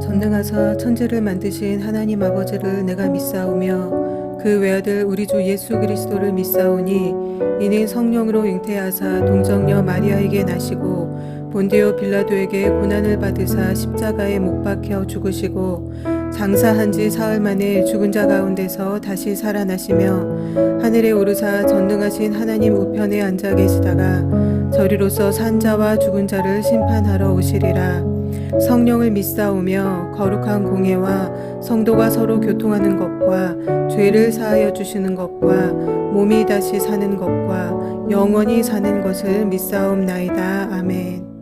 전능하사 천지를 만드신 하나님 아버지를 내가 믿사오며 그 외아들 우리 주 예수 그리스도를 믿사오니 이는 성령으로 잉태하사 동정녀 마리아에게 나시고 본디오 빌라도에게 고난을 받으사 십자가에 못 박혀 죽으시고 장사한 지 사흘 만에 죽은 자 가운데서 다시 살아나시며 하늘에 오르사 전능하신 하나님 우편에 앉아 계시다가 저리로서 산 자와 죽은 자를 심판하러 오시리라. 성령을 믿사오며 거룩한 공예와 성도가 서로 교통하는 것과 죄를 사하여 주시는 것과 몸이 다시 사는 것과 영원히 사는 것을 믿사옵나이다. 아멘.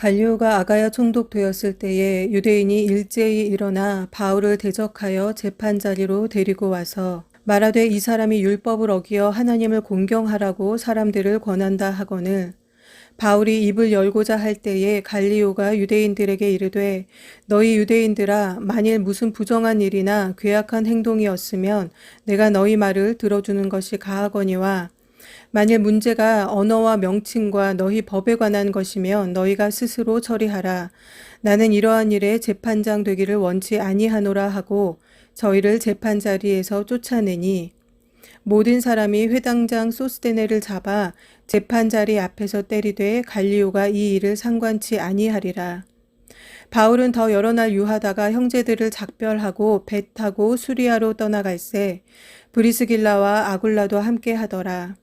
갈리오가 아가야 총독되었을 때에 유대인이 일제히 일어나 바울을 대적하여 재판 자리로 데리고 와서 말하되 이 사람이 율법을 어기어 하나님을 공경하라고 사람들을 권한다 하거늘 바울이 입을 열고자 할 때에 갈리오가 유대인들에게 이르되 너희 유대인들아 만일 무슨 부정한 일이나 괴악한 행동이었으면 내가 너희 말을 들어주는 것이 가하거니와 만일 문제가 언어와 명칭과 너희 법에 관한 것이면 너희가 스스로 처리하라. 나는 이러한 일에 재판장 되기를 원치 아니하노라 하고 저희를 재판 자리에서 쫓아내니 모든 사람이 회당장 소스데네를 잡아 재판 자리 앞에서 때리되 갈리오가 이 일을 상관치 아니하리라. 바울은 더 여러 날 유하다가 형제들을 작별하고 배 타고 수리아로 떠나갈새 브리스길라와 아굴라도 함께 하더라.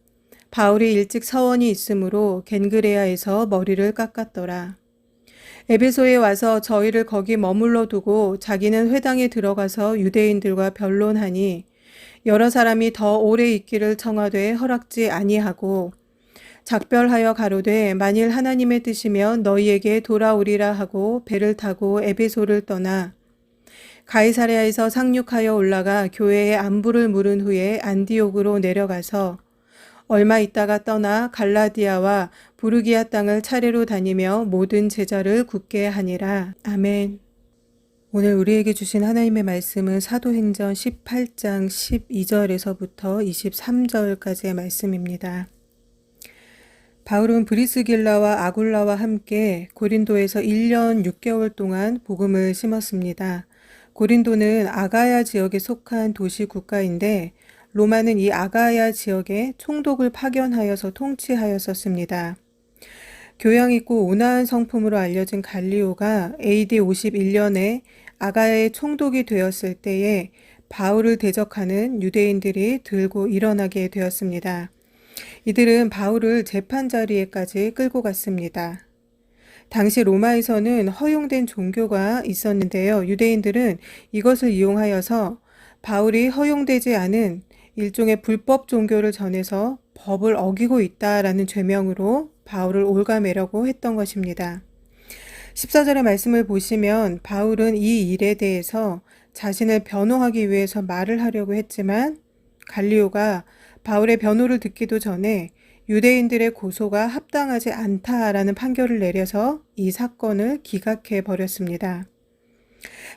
바울이 일찍 서원이 있으므로 겐그레아에서 머리를 깎았더라. 에베소에 와서 저희를 거기 머물러 두고 자기는 회당에 들어가서 유대인들과 변론하니 여러 사람이 더 오래 있기를 청하되 허락지 아니하고 작별하여 가로되 만일 하나님의 뜻이면 너희에게 돌아오리라 하고 배를 타고 에베소를 떠나 가이사랴에서 상륙하여 올라가 교회에 안부를 물은 후에 안디옥으로 내려가서 얼마 있다가 떠나 갈라디아와 부르기아 땅을 차례로 다니며 모든 제자를 굳게 하니라. 아멘. 오늘 우리에게 주신 하나님의 말씀은 사도행전 18장 12절에서부터 23절까지의 말씀입니다. 바울은 브리스길라와 아굴라와 함께 고린도에서 1년 6개월 동안 복음을 심었습니다. 고린도는 아가야 지역에 속한 도시 국가인데 로마는 이 아가야 지역에 총독을 파견하여서 통치하였었습니다. 교양 있고 온화한 성품으로 알려진 갈리오가 AD 51년에 아가야의 총독이 되었을 때에 바울을 대적하는 유대인들이 들고 일어나게 되었습니다. 이들은 바울을 재판 자리에까지 끌고 갔습니다. 당시 로마에서는 허용된 종교가 있었는데요. 유대인들은 이것을 이용하여서 바울이 허용되지 않은 일종의 불법 종교를 전해서 법을 어기고 있다라는 죄명으로 바울을 올가매려고 했던 것입니다. 14절의 말씀을 보시면 바울은 이 일에 대해서 자신을 변호하기 위해서 말을 하려고 했지만 갈리오가 바울의 변호를 듣기도 전에 유대인들의 고소가 합당하지 않다라는 판결을 내려서 이 사건을 기각해 버렸습니다.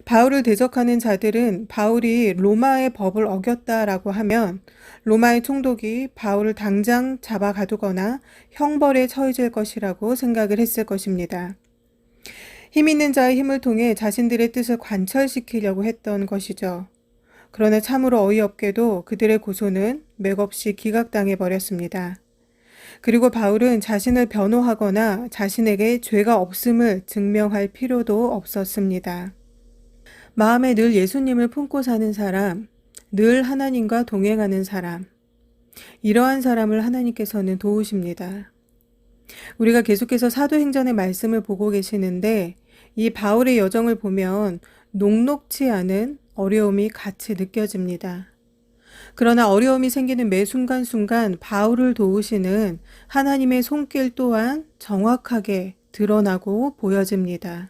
바울을 대적하는 자들은 바울이 로마의 법을 어겼다라고 하면 로마의 총독이 바울을 당장 잡아 가두거나 형벌에 처해질 것이라고 생각을 했을 것입니다. 힘 있는 자의 힘을 통해 자신들의 뜻을 관철시키려고 했던 것이죠. 그러나 참으로 어이없게도 그들의 고소는 맥없이 기각당해 버렸습니다. 그리고 바울은 자신을 변호하거나 자신에게 죄가 없음을 증명할 필요도 없었습니다. 마음에 늘 예수님을 품고 사는 사람, 늘 하나님과 동행하는 사람, 이러한 사람을 하나님께서는 도우십니다. 우리가 계속해서 사도행전의 말씀을 보고 계시는데 이 바울의 여정을 보면 녹록지 않은 어려움이 같이 느껴집니다. 그러나 어려움이 생기는 매 순간순간 바울을 도우시는 하나님의 손길 또한 정확하게 드러나고 보여집니다.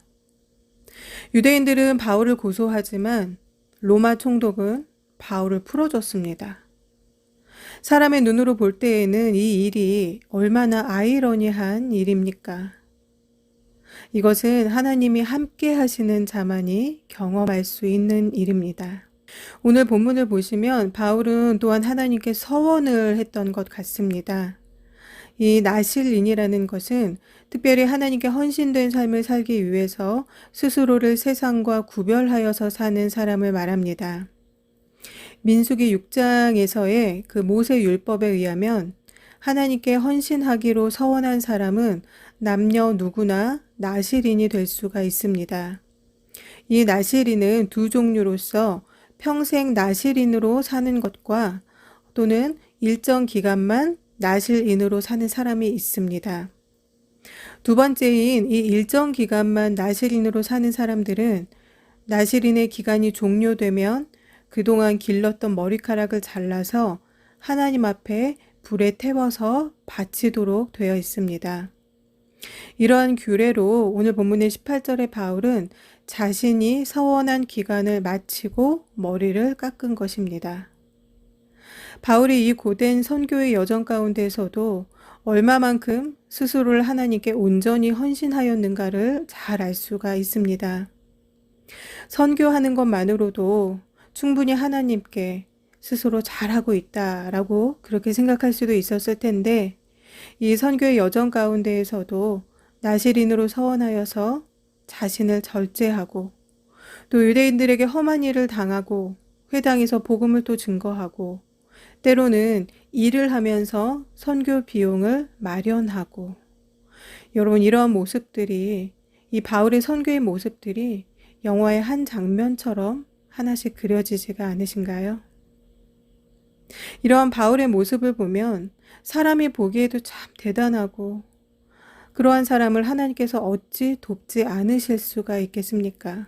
유대인들은 바울을 고소하지만 로마 총독은 바울을 풀어줬습니다. 사람의 눈으로 볼 때에는 이 일이 얼마나 아이러니한 일입니까? 이것은 하나님이 함께 하시는 자만이 경험할 수 있는 일입니다. 오늘 본문을 보시면 바울은 또한 하나님께 서원을 했던 것 같습니다. 이 나실인이라는 것은 특별히 하나님께 헌신된 삶을 살기 위해서 스스로를 세상과 구별하여서 사는 사람을 말합니다. 민수기 6장에서의 그 모세 율법에 의하면 하나님께 헌신하기로 서원한 사람은 남녀 누구나 나실인이 될 수가 있습니다. 이 나실인은 두 종류로서 평생 나실인으로 사는 것과 또는 일정 기간만 나실인으로 사는 사람이 있습니다. 두 번째인 이 일정 기간만 나실인으로 사는 사람들은 나실인의 기간이 종료되면 그동안 길렀던 머리카락을 잘라서 하나님 앞에 불에 태워서 바치도록 되어 있습니다. 이러한 규례로 오늘 본문의 18절의 바울은 자신이 서원한 기간을 마치고 머리를 깎은 것입니다. 바울이 이 고된 선교의 여정 가운데서도 얼마만큼 스스로를 하나님께 온전히 헌신하였는가를 잘 알 수가 있습니다. 선교하는 것만으로도 충분히 하나님께 스스로 잘하고 있다라고 그렇게 생각할 수도 있었을 텐데, 이 선교의 여정 가운데에서도 나시린으로 서원하여서 자신을 절제하고, 또 유대인들에게 험한 일을 당하고 회당에서 복음을 또 증거하고, 때로는 일을 하면서 선교 비용을 마련하고, 여러분, 이러한 모습들이, 이 바울의 선교의 모습들이 영화의 한 장면처럼 하나씩 그려지지가 않으신가요? 이러한 바울의 모습을 보면 사람이 보기에도 참 대단하고, 그러한 사람을 하나님께서 어찌 돕지 않으실 수가 있겠습니까?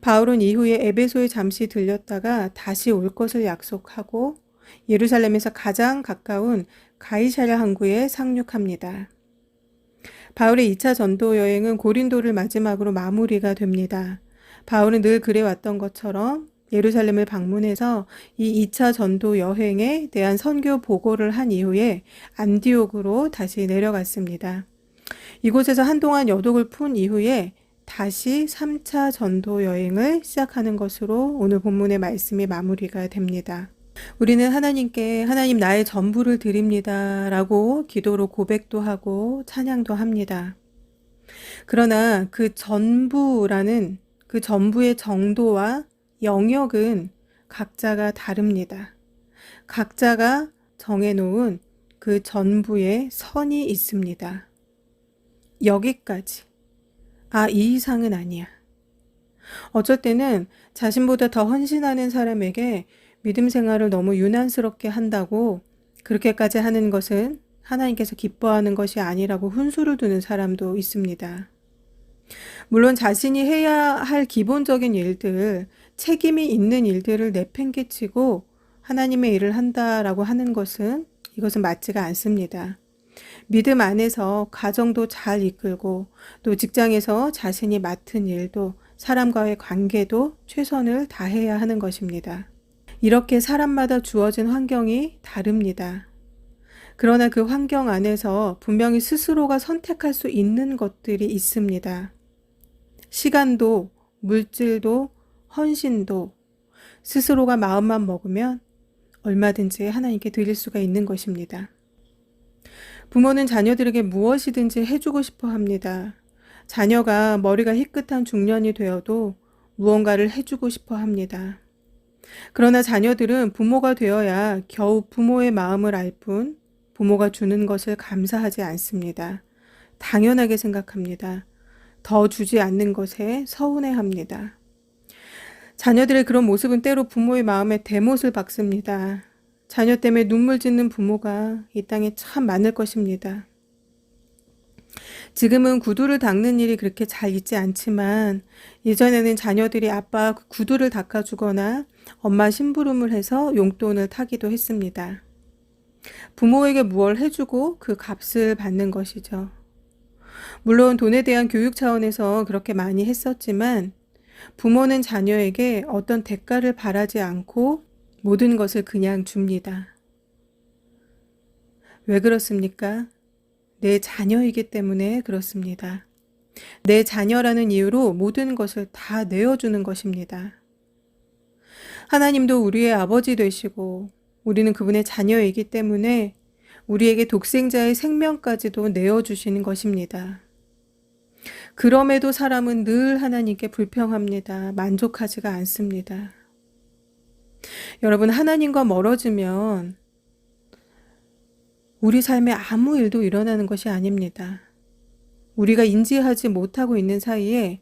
바울은 이후에 에베소에 잠시 들렸다가 다시 올 것을 약속하고 예루살렘에서 가장 가까운 가이사랴 항구에 상륙합니다. 바울의 2차 전도 여행은 고린도를 마지막으로 마무리가 됩니다. 바울은 늘 그래왔던 것처럼 예루살렘을 방문해서 이 2차 전도 여행에 대한 선교 보고를 한 이후에 안디옥으로 다시 내려갔습니다. 이곳에서 한동안 여독을 푼 이후에 다시 3차 전도 여행을 시작하는 것으로 오늘 본문의 말씀이 마무리가 됩니다. 우리는 하나님께 하나님 나의 전부를 드립니다 라고 기도로 고백도 하고 찬양도 합니다. 그러나 그 전부라는 그 전부의 정도와 영역은 각자가 다릅니다. 각자가 정해놓은 그 전부의 선이 있습니다. 여기까지. 이 이상은 아니야. 어쩔 때는 자신보다 더 헌신하는 사람에게 믿음 생활을 너무 유난스럽게 한다고 그렇게까지 하는 것은 하나님께서 기뻐하는 것이 아니라고 훈수를 두는 사람도 있습니다. 물론 자신이 해야 할 기본적인 일들, 책임이 있는 일들을 내팽개치고 하나님의 일을 한다라고 하는 것은 이것은 맞지가 않습니다. 믿음 안에서 가정도 잘 이끌고 또 직장에서 자신이 맡은 일도 사람과의 관계도 최선을 다해야 하는 것입니다. 이렇게 사람마다 주어진 환경이 다릅니다. 그러나 그 환경 안에서 분명히 스스로가 선택할 수 있는 것들이 있습니다. 시간도, 물질도, 헌신도 스스로가 마음만 먹으면 얼마든지 하나님께 드릴 수가 있는 것입니다. 부모는 자녀들에게 무엇이든지 해주고 싶어 합니다. 자녀가 머리가 희끗한 중년이 되어도 무언가를 해주고 싶어 합니다. 그러나 자녀들은 부모가 되어야 겨우 부모의 마음을 알 뿐 부모가 주는 것을 감사하지 않습니다. 당연하게 생각합니다. 더 주지 않는 것에 서운해합니다. 자녀들의 그런 모습은 때로 부모의 마음에 대못을 박습니다. 자녀 때문에 눈물 짓는 부모가 이 땅에 참 많을 것입니다. 지금은 구두를 닦는 일이 그렇게 잘 있지 않지만 예전에는 자녀들이 아빠 구두를 닦아주거나 엄마 심부름을 해서 용돈을 타기도 했습니다. 부모에게 무엇을 해주고 그 값을 받는 것이죠. 물론 돈에 대한 교육 차원에서 그렇게 많이 했었지만 부모는 자녀에게 어떤 대가를 바라지 않고 모든 것을 그냥 줍니다. 왜 그렇습니까? 내 자녀이기 때문에 그렇습니다. 내 자녀라는 이유로 모든 것을 다 내어주는 것입니다. 하나님도 우리의 아버지 되시고 우리는 그분의 자녀이기 때문에 우리에게 독생자의 생명까지도 내어주시는 것입니다. 그럼에도 사람은 늘 하나님께 불평합니다. 만족하지가 않습니다. 여러분, 하나님과 멀어지면 우리 삶에 아무 일도 일어나는 것이 아닙니다. 우리가 인지하지 못하고 있는 사이에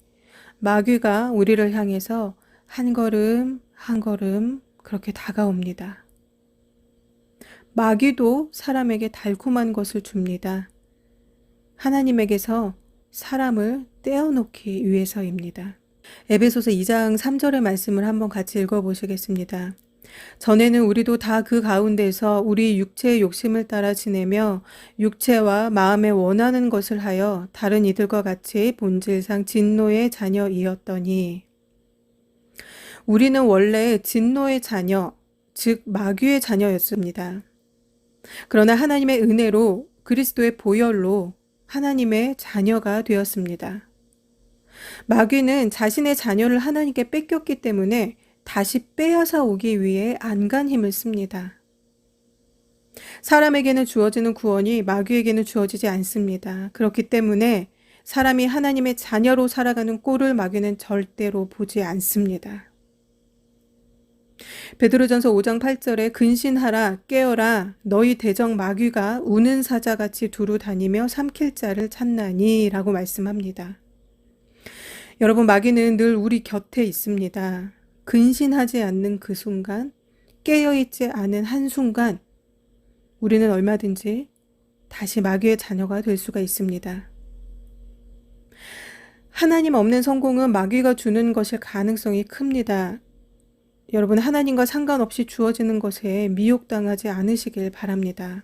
마귀가 우리를 향해서 한 걸음 한 걸음 그렇게 다가옵니다. 마귀도 사람에게 달콤한 것을 줍니다. 하나님에게서 사람을 떼어놓기 위해서입니다. 에베소서 2장 3절의 말씀을 한번 같이 읽어보시겠습니다. 전에는 우리도 다 그 가운데서 우리 육체의 욕심을 따라 지내며 육체와 마음에 원하는 것을 하여 다른 이들과 같이 본질상 진노의 자녀이었더니, 우리는 원래 진노의 자녀, 즉 마귀의 자녀였습니다. 그러나 하나님의 은혜로 그리스도의 보혈로 하나님의 자녀가 되었습니다. 마귀는 자신의 자녀를 하나님께 뺏겼기 때문에 다시 빼앗아 오기 위해 안간힘을 씁니다. 사람에게는 주어지는 구원이 마귀에게는 주어지지 않습니다. 그렇기 때문에 사람이 하나님의 자녀로 살아가는 꼴을 마귀는 절대로 보지 않습니다. 베드로전서 5장 8절에 근신하라 깨어라 너희 대적 마귀가 우는 사자같이 두루 다니며 삼킬 자를 찾나니 라고 말씀합니다. 여러분, 마귀는 늘 우리 곁에 있습니다. 근신하지 않는 그 순간, 깨어있지 않은 한순간 우리는 얼마든지 다시 마귀의 자녀가 될 수가 있습니다. 하나님 없는 성공은 마귀가 주는 것일 가능성이 큽니다. 여러분, 하나님과 상관없이 주어지는 것에 미혹당하지 않으시길 바랍니다.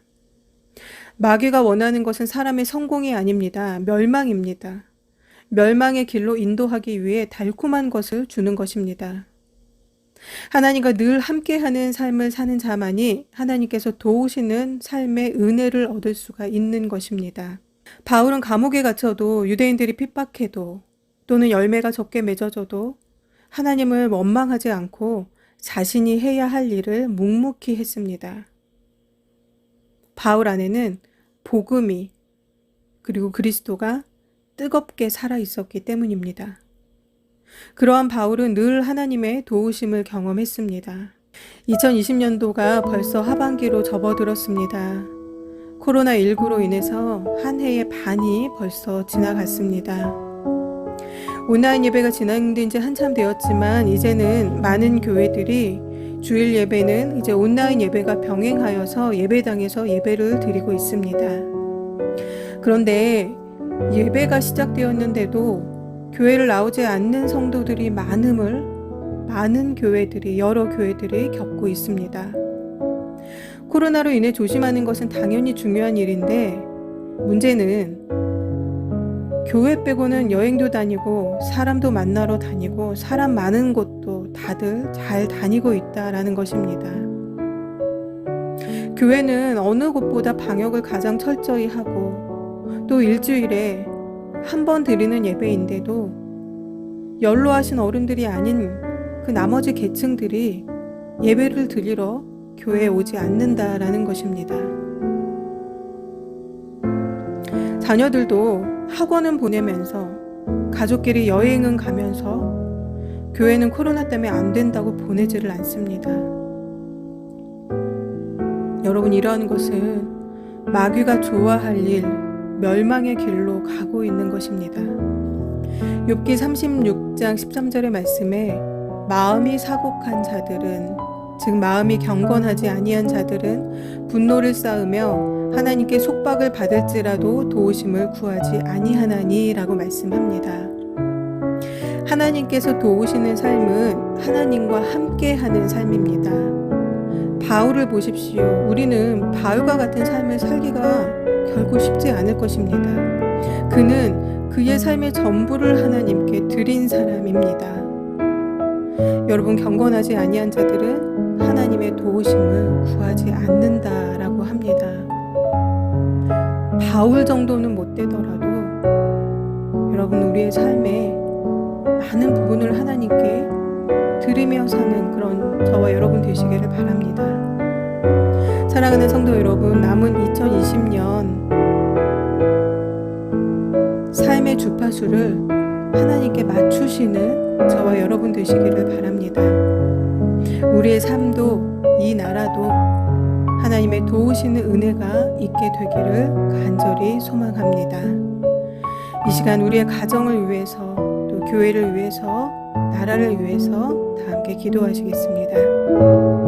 마귀가 원하는 것은 사람의 성공이 아닙니다. 멸망입니다. 멸망의 길로 인도하기 위해 달콤한 것을 주는 것입니다. 하나님과 늘 함께하는 삶을 사는 자만이 하나님께서 도우시는 삶의 은혜를 얻을 수가 있는 것입니다. 바울은 감옥에 갇혀도 유대인들이 핍박해도 또는 열매가 적게 맺어져도 하나님을 원망하지 않고 자신이 해야 할 일을 묵묵히 했습니다. 바울 안에는 복음이 그리고 그리스도가 뜨겁게 살아 있었기 때문입니다. 그러한 바울은 늘 하나님의 도우심을 경험했습니다. 2020년도가 벌써 하반기로 접어들었습니다. 코로나19로 인해서 한 해의 반이 벌써 지나갔습니다. 온라인 예배가 진행된 지 한참 되었지만 이제는 많은 교회들이 주일 예배는 이제 온라인 예배가 병행하여서 예배당에서 예배를 드리고 있습니다. 그런데 예배가 시작되었는데도 교회를 나오지 않는 성도들이 많음을 여러 교회들이 겪고 있습니다. 코로나로 인해 조심하는 것은 당연히 중요한 일인데 문제는 교회 빼고는 여행도 다니고 사람도 만나러 다니고 사람 많은 곳도 다들 잘 다니고 있다라는 것입니다. 교회는 어느 곳보다 방역을 가장 철저히 하고 또 일주일에 한 번 드리는 예배인데도 연로하신 어른들이 아닌 그 나머지 계층들이 예배를 드리러 교회에 오지 않는다라는 것입니다. 자녀들도 학원은 보내면서 가족끼리 여행은 가면서 교회는 코로나 때문에 안 된다고 보내지를 않습니다. 여러분, 이러한 것은 마귀가 좋아할 일, 멸망의 길로 가고 있는 것입니다. 욥기 36장 13절의 말씀에 마음이 사곡한 자들은 즉 마음이 경건하지 아니한 자들은 분노를 쌓으며 하나님께 속박을 받을지라도 도우심을 구하지 아니하나니 라고 말씀합니다. 하나님께서 도우시는 삶은 하나님과 함께하는 삶입니다. 바울을 보십시오. 우리는 바울과 같은 삶을 살기가 결코 쉽지 않을 것입니다. 그는 그의 삶의 전부를 하나님께 드린 사람입니다. 여러분, 경건하지 아니한 자들은 하나님의 도우심을 구하지 않는다라고 합니다. 바울 정도는 못 되더라도 여러분, 우리의 삶에 많은 부분을 하나님께 드리며 사는 그런 저와 여러분 되시기를 바랍니다. 사랑하는 성도 여러분, 남은 2020년 삶의 주파수를 하나님께 맞추시는 저와 여러분 되시기를 바랍니다. 우리의 삶도 이 나라도 하나님의 도우시는 은혜가 있게 되기를 간절히 소망합니다. 이 시간 우리의 가정을 위해서 또 교회를 위해서 나라를 위해서 다 함께 기도하시겠습니다.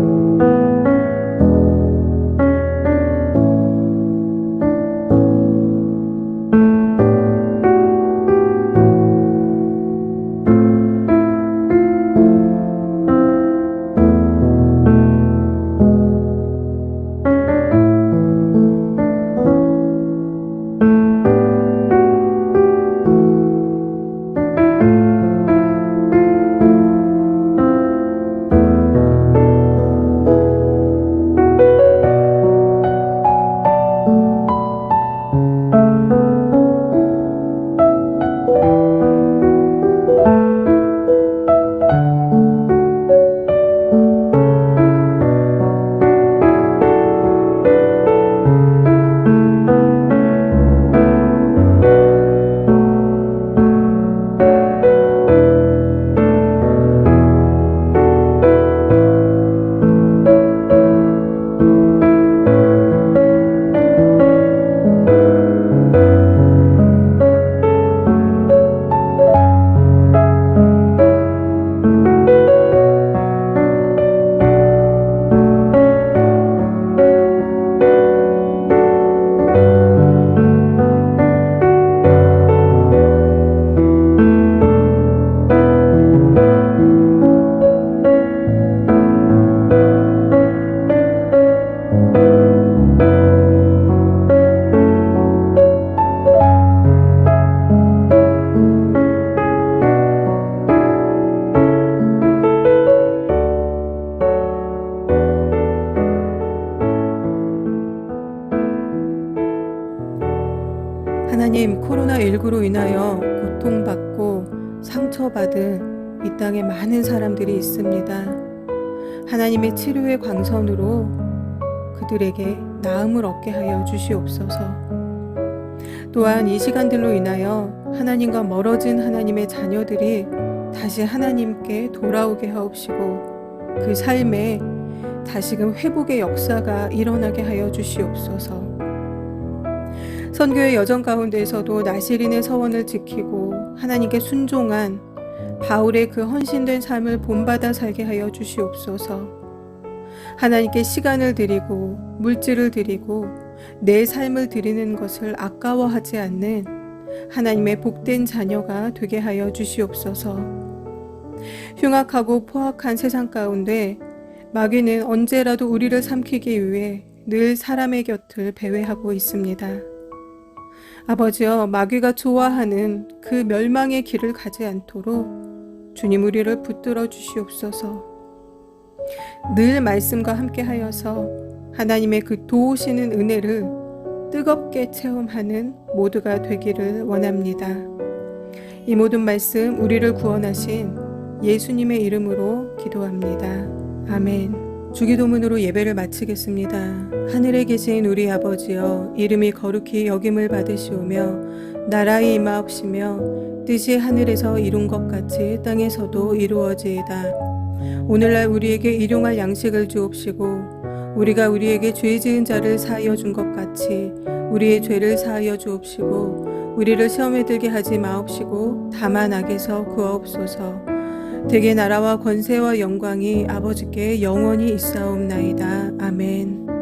하나님, 코로나19로 인하여 고통받고 상처받은 이 땅에 많은 사람들이 있습니다. 하나님의 치료의 광선으로 그들에게 나음을 얻게 하여 주시옵소서. 또한 이 시간들로 인하여 하나님과 멀어진 하나님의 자녀들이 다시 하나님께 돌아오게 하옵시고 그 삶에 다시금 회복의 역사가 일어나게 하여 주시옵소서. 선교의 여정 가운데에서도 나시린의 서원을 지키고 하나님께 순종한 바울의 그 헌신된 삶을 본받아 살게 하여 주시옵소서. 하나님께 시간을 드리고 물질을 드리고 내 삶을 드리는 것을 아까워하지 않는 하나님의 복된 자녀가 되게 하여 주시옵소서. 흉악하고 포악한 세상 가운데 마귀는 언제라도 우리를 삼키기 위해 늘 사람의 곁을 배회하고 있습니다. 아버지여, 마귀가 좋아하는 그 멸망의 길을 가지 않도록 주님 우리를 붙들어 주시옵소서. 늘 말씀과 함께 하여서 하나님의 그 도우시는 은혜를 뜨겁게 체험하는 모두가 되기를 원합니다. 이 모든 말씀 우리를 구원하신 예수님의 이름으로 기도합니다. 아멘. 주기도문으로 예배를 마치겠습니다. 하늘에 계신 우리 아버지여, 이름이 거룩히 여김을 받으시오며 나라의 임하옵시며 뜻이 하늘에서 이룬 것 같이 땅에서도 이루어지이다. 오늘날 우리에게 일용할 양식을 주옵시고 우리가 우리에게 죄 지은 자를 사하여 준 것 같이 우리의 죄를 사하여 주옵시고 우리를 시험에 들게 하지 마옵시고 다만 악에서 구하옵소서. 대개 나라와 권세와 영광이 아버지께 영원히 있사옵나이다. 아멘.